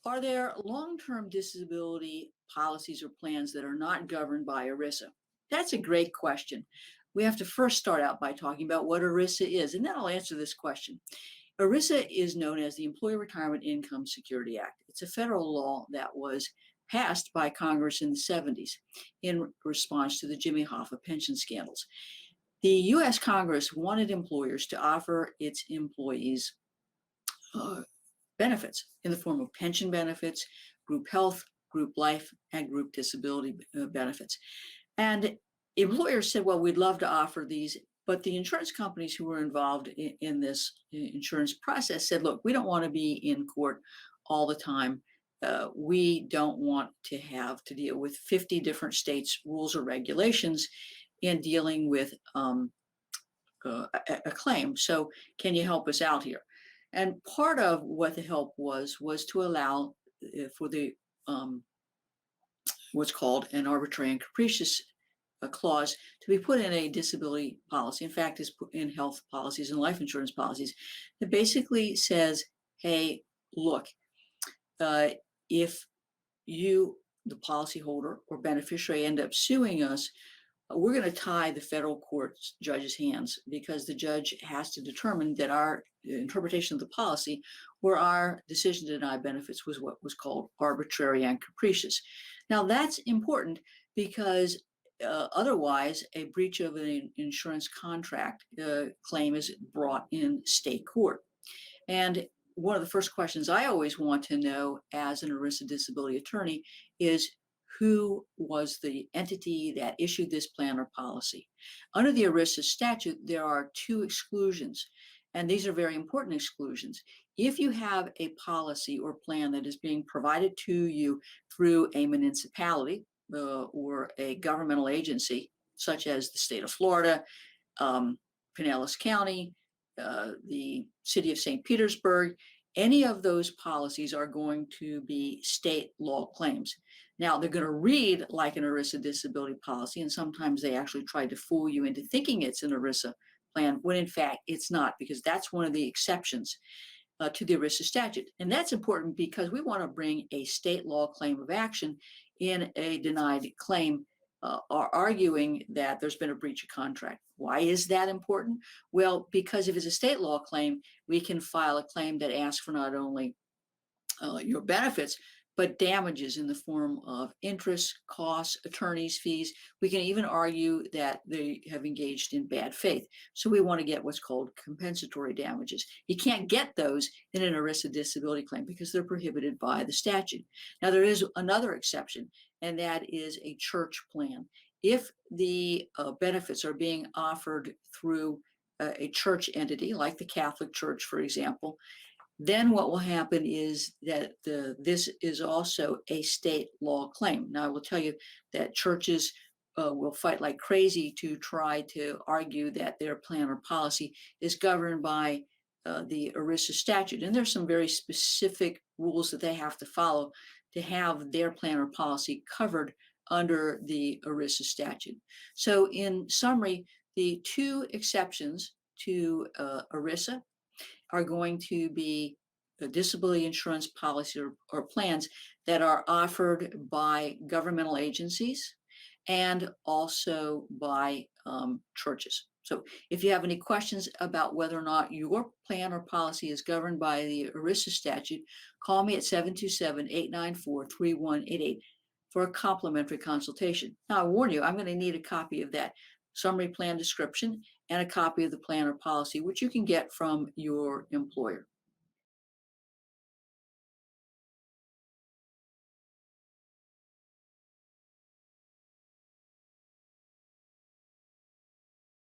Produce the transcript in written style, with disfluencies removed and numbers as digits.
Are there long-term disability policies or plans that are not governed by ERISA? That's a great question. We have to first start out by talking about what ERISA is, and then I'll answer this question. ERISA is known as the Employee Retirement Income Security Act. It's a federal law that was passed by Congress in the 70s in response to the Jimmy Hoffa pension scandals. The U.S. Congress wanted employers to offer its employees benefits in the form of pension benefits, group health, group life, and group disability benefits. And employers said, well, we'd love to offer these, but the insurance companies who were involved in this insurance process said, look, we don't want to be in court all the time. We don't want to have to deal with 50 different states' rules or regulations in dealing with a claim. So can you help us out here? And part of what the help was to allow for the what's called an arbitrary and capricious clause to be put in a disability policy. In fact, it's put in health policies and life insurance policies that basically says, hey, look, if you, the policyholder or beneficiary, end up suing us, we're going to tie the federal court judge's hands because the judge has to determine that our interpretation of the policy or our decision to deny benefits was what was called arbitrary and capricious. Now, that's important because otherwise a breach of an insurance contract claim is brought in state court. And one of the first questions I always want to know as an ERISA disability attorney is, who was the entity that issued this plan or policy? Under the ERISA statute, there are two exclusions, and these are very important exclusions. If you have a policy or plan that is being provided to you through a municipality or a governmental agency, such as the state of Florida, Pinellas County, the city of St. Petersburg, any of those policies are going to be state law claims. Now, they're going to read like an ERISA disability policy, and sometimes they actually try to fool you into thinking it's an ERISA plan, when in fact it's not, because that's one of the exceptions to the ERISA statute. And that's important because we want to bring a state law claim of action in a denied claim, arguing that there's been a breach of contract. Why is that important? Well, because if it's a state law claim, we can file a claim that asks for not only your benefits, but damages in the form of interest, costs, attorney's fees. We can even argue that they have engaged in bad faith. So we want to get what's called compensatory damages. You can't get those in an ERISA disability claim because they're prohibited by the statute. Now, there is another exception, and that is a church plan. If the benefits are being offered through a church entity, like the Catholic Church, for example, then what will happen is that this is also a state law claim. Now, I will tell you that churches will fight like crazy to try to argue that their plan or policy is governed by the ERISA statute. And there's some very specific rules that they have to follow to have their plan or policy covered under the ERISA statute. So in summary, the two exceptions to ERISA are going to be a disability insurance policy or plans that are offered by governmental agencies and also by churches. So if you have any questions about whether or not your plan or policy is governed by the ERISA statute, call me at 727-894-3188 for a complimentary consultation. Now, I warn you, I'm going to need a copy of that summary plan description and a copy of the plan or policy, which you can get from your employer.